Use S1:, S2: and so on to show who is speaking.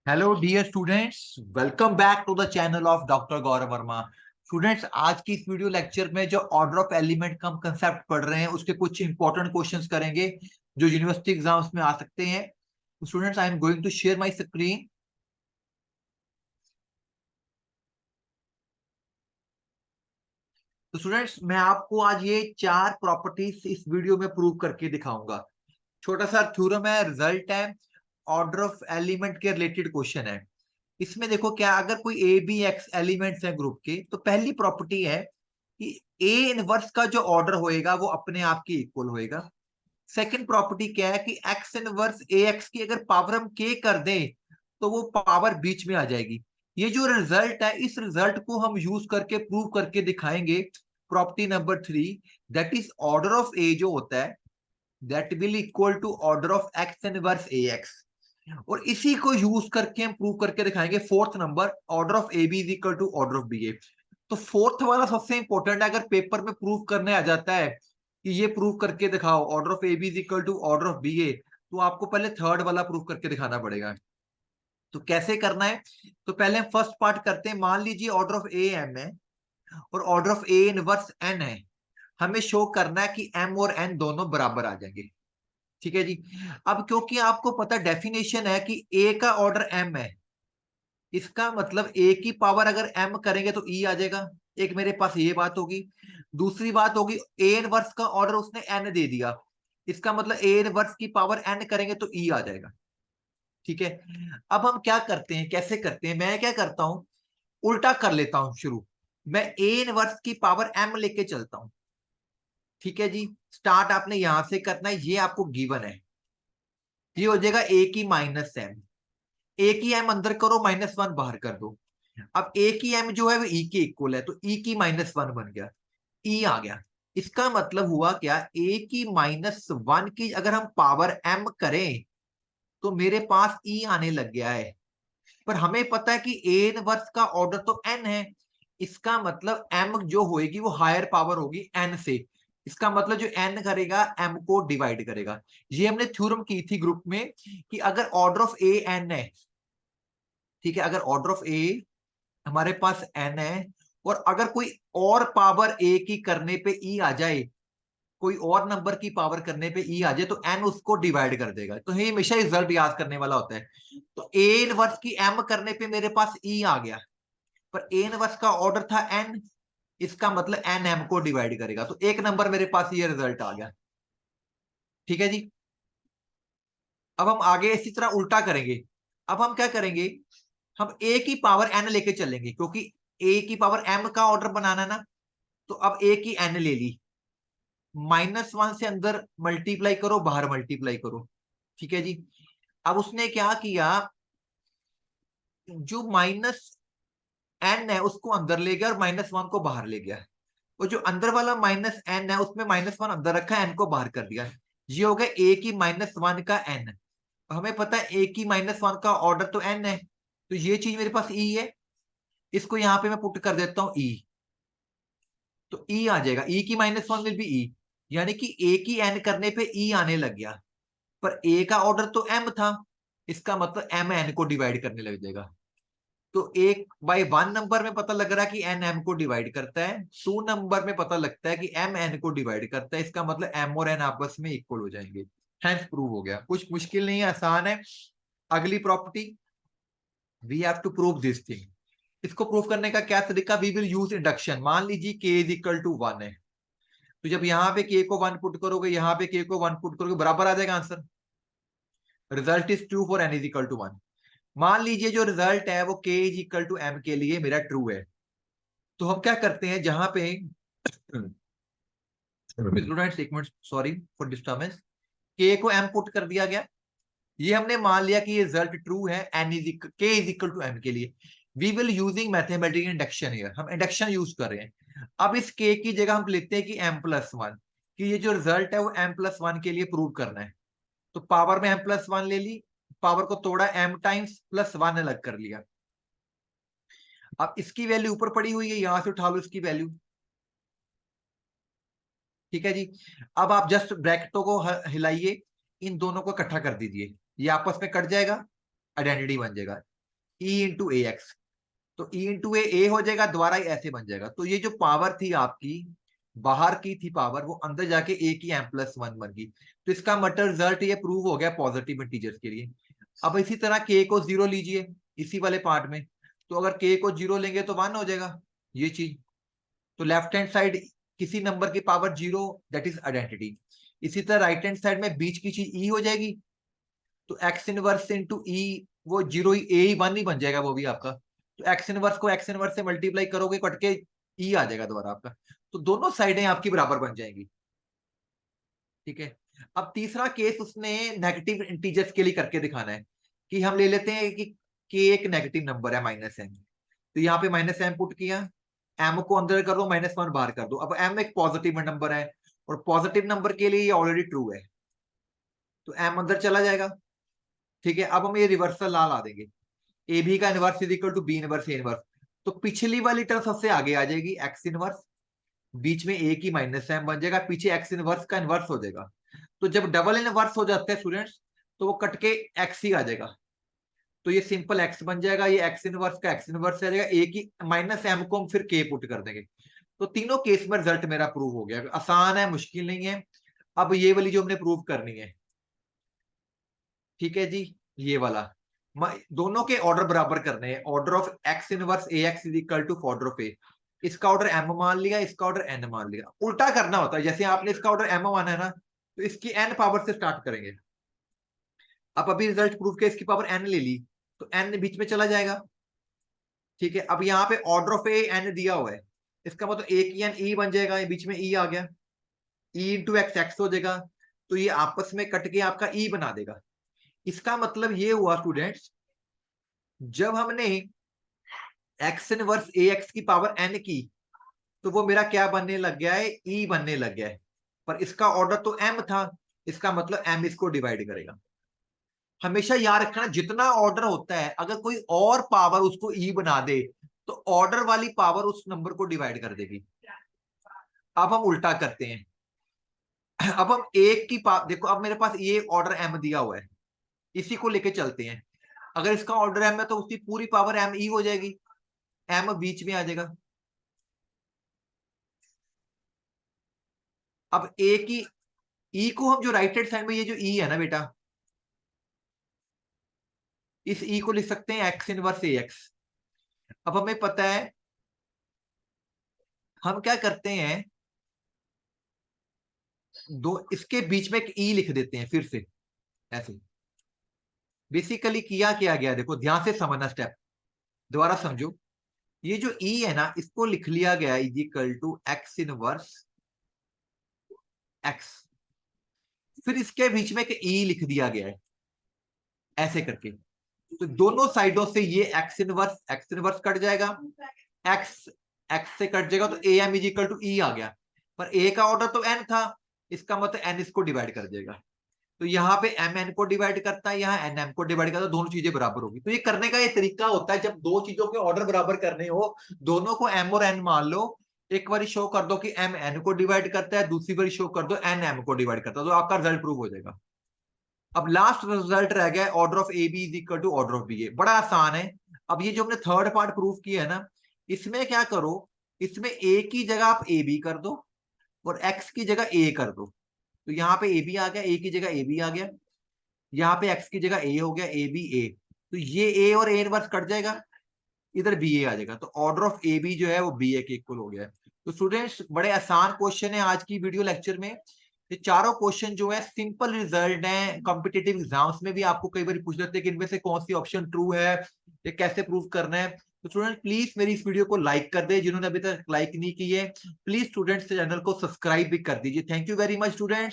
S1: Hello dear students, welcome back to the channel of doctor Gaurav Verma. Students, आज की इस video lecture में जो ऑर्डर ऑफ एलिमेंट का हम कंसेप्ट पढ़ रहे हैं उसके कुछ इंपॉर्टेंट क्वेश्चंस करेंगे जो यूनिवर्सिटी एग्जाम्स में आ सकते हैं। Students, I am going to share my screen. तो स्टूडेंट्स, मैं आपको आज ये चार प्रॉपर्टीज इस वीडियो में प्रूव करके दिखाऊंगा। छोटा सा थ्योरम है, रिजल्ट है, ऑर्डर ऑफ एलिमेंट के रिलेटेड क्वेश्चन है। इसमें देखो क्या, अगर कोई ए बी एक्स एलिमेंट्स हैं ग्रुप के, तो पहली प्रॉपर्टी है कि ए इनवर्स का जो ऑर्डर होएगा वो अपने आप के इक्वल होएगा। सेकंड प्रॉपर्टी क्या है कि एक्स इनवर्स ए एक्स की अगर पावर हम के कर दें तो वो पावर बीच में आ जाएगी। ये जो रिजल्ट है, इस रिजल्ट को हम यूज करके प्रूव करके दिखाएंगे। Property number 3, that is order of A जो होता है that will equal to order of X inverse A X. और इसी को यूज करके हम प्रूव करके दिखाएंगे fourth number, order of A B is equal to order of B A. तो फोर्थ वाला सबसे इंपॉर्टेंट है। अगर पेपर में प्रूव करने आ जाता है कि ये प्रूव करके दिखाओ order of A B is equal to order of B A, तो आपको पहले थर्ड वाला प्रूव करके दिखाना पड़ेगा। तो कैसे करना है? तो पहले हम फर्स्ट पार्ट करते हैं। मान लीजिए ऑर्डर ऑफ ए एम है और order of A inverse N है। हमें शो करना है कि एम और एन दोनों बराबर आ जाएंगे। ठीक है जी। अब क्योंकि आपको पता डेफिनेशन है कि ए का ऑर्डर एम है, इसका मतलब ए की पावर अगर एम करेंगे तो ई आ जाएगा। एक मेरे पास ये बात होगी। दूसरी बात होगी, ए इनवर्स का ऑर्डर उसने एन दे दिया, इसका मतलब ए इनवर्स की पावर एन करेंगे तो ई आ जाएगा। ठीक है। अब हम क्या करते हैं, कैसे करते हैं, मैं क्या करता हूं, उल्टा कर लेता हूं शुरू। मैं ए इनवर्स की पावर एम लेके चलता हूं। ठीक है जी। स्टार्ट आपने यहां से करना है, ये आपको गिवन है। ये हो जाएगा ए की माइनस एम। ए की एम अंदर करो, माइनस वन बाहर कर दो। अब ए की एम जो है वो ई के इक्वल है, तो ई की माइनस वन बन गया, ई आ गया। इसका मतलब हुआ क्या, ए की माइनस वन की अगर हम पावर एम करें तो मेरे पास ई आने लग गया है। पर हमें पता है कि ए इनवर्स का ऑर्डर तो एन है, इसका मतलब एम जो होएगी वो हायर पावर होगी एन से। इसका मतलब जो एन करेगा एम को डिवाइड करेगा। ये हमने थ्योरम की थी ग्रुप में कि अगर ऑर्डर ऑफ ए एन है, ठीक है, अगर ऑर्डर ऑफ ए हमारे पास एन है और अगर कोई और पावर ए की करने पे ई आ जाए, कोई और नंबर की पावर करने पे ई आ जाए, तो एन उसको डिवाइड कर देगा। तो ये हमेशा रिजल्ट याद करने वाला होता है। तो ए इनवर्स की एम करने पे मेरे पास ई आ गया, पर ए इनवर्स का ऑर्डर था एन, इसका मतलब एन एम को डिवाइड करेगा, तो एक नंबर मेरे पास ये रिजल्ट आ गया। ठीक है जी। अब हम आगे इसी तरह उल्टा करेंगे। अब हम क्या करेंगे, हम ए की पावर एन लेके चलेंगे, क्योंकि ए की पावर एम का ऑर्डर बनाना ना। तो अब ए की एन ले ली, माइनस वन से अंदर मल्टीप्लाई करो, बाहर मल्टीप्लाई करो। ठीक है जी। अब उसने क्या किया, जो माइनस एन है उसको अंदर ले गया और माइनस वन को बाहर ले गया। और जो अंदर वाला माइनस एन है उसमें माइनस वन अंदर रखा है, एन को बाहर कर दिया। ये हो गया ए की माइनस वन का एन। हमें पता है ए की माइनस वन का ऑर्डर तो एन है, तो ये चीज मेरे पास ई है। इसको यहां पे मैं पुट कर देता हूं ई, तो ई आ जाएगा, ई की minus one will be E. यानी कि ए की एन करने पे ई आने लग गया, पर ए का ऑर्डर तो एम था, इसका मतलब एम एन को डिवाइड करने लग जाएगा। तो एक बाई वन नंबर में पता लग रहा है कि एन एम को डिवाइड करता है, टू नंबर में पता लगता है कि एम एन को डिवाइड करता है, इसका मतलब एम और एन आपस में इक्वल हो जाएंगे। हेंस प्रूव हो गया। कुछ मुश्किल नहीं है, आसान है। अगली property, we have to prove this thing. इसको प्रूव करने का क्या तरीका, वी विल यूज इंडक्शन। मान लीजिए के इज इक्वल टू वन है, तो जब यहाँ पे के को वन पुट करोगे, यहाँ पे के को वन पुट करोगे, बराबर आ जाएगा answer. Result is true for n is equal to one. मान लीजिए जो रिजल्ट है वो के इज इक्वल टू एम के लिए मेरा ट्रू है, तो हम क्या करते हैं, जहां पे स्टूडेंट्स एक मिनट, सॉरी फॉर डिस्टर्बेंस, के को एम पुट कर दिया गया। ये हमने मान लिया कि ये रिजल्ट ट्रू है n is k is equal to m के लिए। We will using mathematical induction here, हम इंडक्शन यूज कर रहे हैं। अब इस के की जगह हम लिखते हैं कि एम प्लस वन, कि ये जो रिजल्ट है वो एम प्लस वन के लिए प्रूव करना है। तो पावर में एम प्लस वन ले ली, पावर को तोड़ा, एम टाइम्स प्लस वन अलग कर लिया। अब इसकी वैल्यू ऊपर पड़ी हुई है, यहां से उठा लो इसकी वैल्यू। ठीक है जी। अब आप जस्ट ब्रैकेटों को हिलाइए, इन दोनों को इकट्ठा कर दीजिए, ये आपस में कट जाएगा, आइडेंटिटी बन जाएगा। ई इंटू ए एक्स, तो ई इंटू ए हो जाएगा, दोबारा ऐसे बन जाएगा। तो ये जो पावर थी आपकी बाहर की थी पावर, वो अंदर जाके ए की m+1 बन गई। तो इसका मतलब रिजल्ट ये प्रूव हो गया पॉजिटिव इंटीजर्स के लिए। अब इसी तरह के को 0 लीजिए इसी वाले पार्ट में, तो अगर के को 0 लेंगे तो 1 हो जाएगा ये चीज। तो लेफ्ट हैंड साइड किसी नंबर की पावर 0, दैट इज आइडेंटिटी। इसी तरह राइट हैंड साइड में बीच की चीज ई हो जाएगी, तो एक्स इनवर्स इंटू ई, वो 0 ही ए ही 1 ही बन जाएगा वो भी आपका। तो एक्स इनवर्स को एक्स इनवर्स से मल्टीप्लाई करोगे, कट के ई आ जाएगा दोबारा आपका। तो दोनों साइडें आपकी बराबर बन जाएंगी। ठीक है। अब तीसरा केस उसने नेगेटिव इंटीजर्स के लिए करके दिखाना है, कि हम ले लेते हैं कि के एक नेगेटिव नंबर है -m, तो यहाँ पे -m पुट किया, m को अंदर कर दो, -1 बाहर कर दो। अब m एक पॉजिटिव नंबर है, और पॉजिटिव नंबर के लिए ये ऑलरेडी ट्रू है, तो m अंदर चला जाएगा। ठीक है। अब हम ये रिवर्सल ला देंगे, ए बी का inverse is equal to B inverse A inverse. तो पिछली वाली टर्म सबसे आगे आ जाएगी, एक्स इनवर्स, बीच में ए की -m बन जाएगा, पीछे एक्स इनवर्स का इनवर्स हो जाएगा। तो जब डबल इनवर्स हो जाते हैं स्टूडेंट्स, तो वो कट के एक्स ही आ जाएगा। तो ये सिंपल एक्स बन जाएगा, ये एक्स इनवर्स का एक्स इनवर्स आ जाएगा, ए की -m को हम फिर के पुट कर देंगे। तो तीनों केस में रिजल्ट मेरा प्रूव हो गया। आसान है, मुश्किल नहीं है। अब ये वाली जो हमने प्रूव करनी है, ठीक है जी, ये वाला दोनों के ऑर्डर बराबर करने हैं। Order of X inverse A X is equal to order of A. इसका ऑर्डर m मान लिया, इसका ऑर्डर n मान लिया। उल्टा करना होता है, जैसे आपने इसका ऑर्डर m माना है ना, तो इसकी n पावर से स्टार्ट करेंगे। अब अभी रिजल्ट प्रूव के इसकी पावर n ले ली, तो n बीच में चला जाएगा। ठीक है। अब यहाँ पे ऑर्डर ऑफ ए n दिया हुआ है, इसका मतलब ए की n e बन जाएगा, ये बीच में e आ गया, e इंटू एक्स एक्स हो जाएगा, तो ये आपस में कट के आपका e बना देगा। इसका मतलब ये हुआ स्टूडेंट्स, जब हमने एक्स इनवर्स ए एक्स की पावर n की, तो वो मेरा क्या बनने लग गया है, e बनने लग गया है। पर इसका ऑर्डर तो m था, इसका मतलब m इसको डिवाइड करेगा। हमेशा याद रखना, जितना ऑर्डर होता है अगर कोई और पावर उसको e बना दे, तो ऑर्डर वाली पावर उस नंबर को डिवाइड कर देगी। अब हम उल्टा करते हैं। अब हम एक की देखो, अब मेरे पास ये ऑर्डर m दिया हुआ है, इसी को लेके चलते हैं। अगर इसका ऑर्डर m है, तो उसकी पूरी पावर m e हो जाएगी, m बीच में आ जाएगा। अब ए की ई को हम जो राइट हैंड साइड में ये जो ई है ना बेटा, इस ई को लिख सकते हैं एक्स इनवर्स ए एक्स। अब हमें पता है, हम क्या करते हैं, दो इसके बीच में एक ई लिख देते हैं फिर से ऐसे। बेसिकली किया क्या गया, देखो ध्यान से समझना, स्टेप दोबारा समझो। ये जो ई है ना, इसको लिख लिया गया is equal to x inverse x, फिर इसके बीच में एक ई लिख दिया गया है ऐसे करके। तो दोनों साइडों से ये एक्स इनवर्स कट जाएगा, एक्स एक्स से कट जाएगा, तो A M is equal to E आ गया। पर ए का ऑर्डर तो एन था, इसका मतलब एन इसको डिवाइड कर देगा। तो यहाँ पे एम एन को डिवाइड करता है, यहाँ एन एम को डिवाइड करता है, दोनों चीजें बराबर होगी। तो ये करने का ये तरीका होता है, जब दो चीजों के ऑर्डर बराबर करने हो, दोनों को एम और एन मान लो, एक बार शो कर दो कि एम एन को डिवाइड करता है, दूसरी बार शो कर दो एन एम को डिवाइड करता है, तो आपका रिजल्ट प्रूव हो जाएगा। अब लास्ट रिजल्ट रह गया order of A B is equal to order of B A. बड़ा आसान है। अब ये जो हमने थर्ड पार्ट प्रूव किया है ना, इसमें क्या करो, इसमें ए की जगह आप ए बी कर दो, और एक्स की जगह ए कर दो। तो यहाँ पे ए बी आ गया, ए की जगह ए बी आ गया, यहाँ पे एक्स की जगह ए हो गया, ए बी ए। तो ये ए और ए इनवर्स कट जाएगा, इधर बी ए आ जाएगा, तो ऑर्डर ऑफ ए बी जो है वो बी ए के इक्वल हो गया है। तो स्टूडेंट्स, बड़े आसान क्वेश्चन है आज की वीडियो लेक्चर में। ये चारों क्वेश्चन जो है सिंपल रिजल्ट है। कॉम्पिटेटिव एग्जाम्स में भी आपको कई बार पूछ लेते हैं कि इनमें से कौन सी ऑप्शन ट्रू है, ये कैसे प्रूव करना है। तो स्टूडेंट प्लीज मेरी इस वीडियो को लाइक कर दे, जिन्होंने अभी तक लाइक नहीं की है। प्लीज स्टूडेंट्स चैनल को सब्सक्राइब भी कर दीजिए। Thank you very much students.